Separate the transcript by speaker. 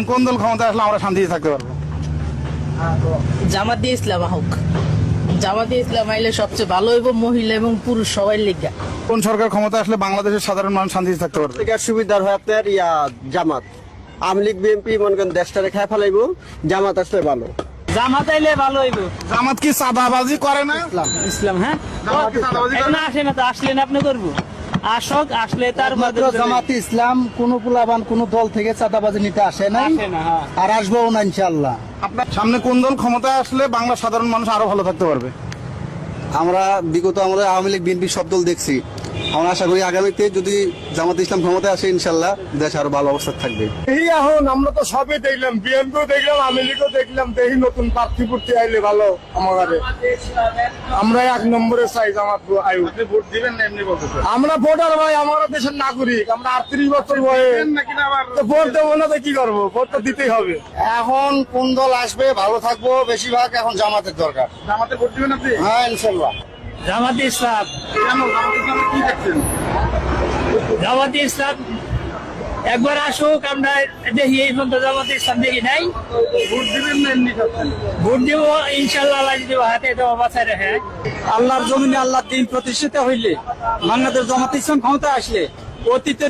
Speaker 1: বলেন কোন দল ক্ষমতা আসলে আমরা শান্তিতে থাকতে পারবো?
Speaker 2: জামাতে ইসলাম হোক, জামাতে ইসলাম আইলে সবচেয়ে ভালো হইব, মহিলা এবং পুরুষ সবাই লিগা।
Speaker 1: কোন সরকার ক্ষমতা আসলে বাংলাদেশের সাধারণ মানুষ শান্তিতে থাকতে পারবে?
Speaker 3: সুবিধার হয় আপনার জামাত, আওয়ামী লীগ বিএনপি মনে করেন দেশটা রেখে ফেলাইব, জামাত আসলে ভালো।
Speaker 2: জামাত আইলে ভালো হইব।
Speaker 1: জামাত কি চাঁদাবাজি করে না?
Speaker 2: ইসলাম হ্যাঁ,
Speaker 1: জামাত কি চাঁদাবাজি করে
Speaker 2: এখন
Speaker 1: না?
Speaker 2: আসে না তো, আসলেন আপনি করবো, আসক, আসলে তার
Speaker 4: মাত্র জামাতে ইসলাম কোন পোলাবান কোন দল থেকে চাঁদাবাজি নিতে আসে নাই,
Speaker 2: আসে না, হ্যাঁ।
Speaker 4: আর আসবো না ইনশাআল্লাহ।
Speaker 1: আপনার সামনে কোন দল ক্ষমতা আসলে বাংলা সাধারণ মানুষ আরো ভালো থাকতে পারবে?
Speaker 4: আমরা বিগত আমাদের আওয়ামী লীগ বিএনপি সব দল দেখছি, আমরা আশা করি আগামীতে যদি জামাতে ইসলাম ক্ষমতায় আসে ইনশাআল্লাহ দেশ আরো ভালো অবস্থা থাকবে।
Speaker 5: এই এখন আমরা তো সবই দেখলাম, বিএনপিও দেখলাম, আওয়ামী লীগও দেখলাম, দেখি নতুন প্রার্থী ফুর্তি আইলে ভালো আমাদের। আমরা 1 নম্বরে চাই জামাত আয়ু।
Speaker 1: ভোট দিবেন না এমনি বলতেছে?
Speaker 5: আমরা ভোটার ভাই, আমরা দেশের নাগরিক, আমরা 38 বছর বয়স, তো ভোট দেবো না তো কি করবো? ভোট তো দিতেই হবে।
Speaker 4: এখন কোন দল আসবে ভালো থাকবো, বেশিরভাগ এখন জামাতের দরকার।
Speaker 1: জামাতে ভোট দিবেন আপনি?
Speaker 4: হ্যাঁ ইনশাআল্লাহ।
Speaker 2: জামাতে ইসলাম,
Speaker 1: কেন জামাতে ইসলামে কি দেখছেন?
Speaker 2: জামাতে ইসলাম একবার আসুক, আমরা দেখি। এই পর্যন্ত জামাতে ইসলাম দেখি নাই।
Speaker 1: ভোট দিবেন না এমনি খাচ্ছেন?
Speaker 2: ভোট দিব ইনশাল্লাহ, আল্লাহ যদি হাতে দেওয়া বাঁচায় রাখে।
Speaker 4: আল্লাহর জমিনে আল্লাহর দিন প্রতিষ্ঠিত হইলে, বাংলাদেশ জামাতে ইসলাম ক্ষমতা আসলে অতীতে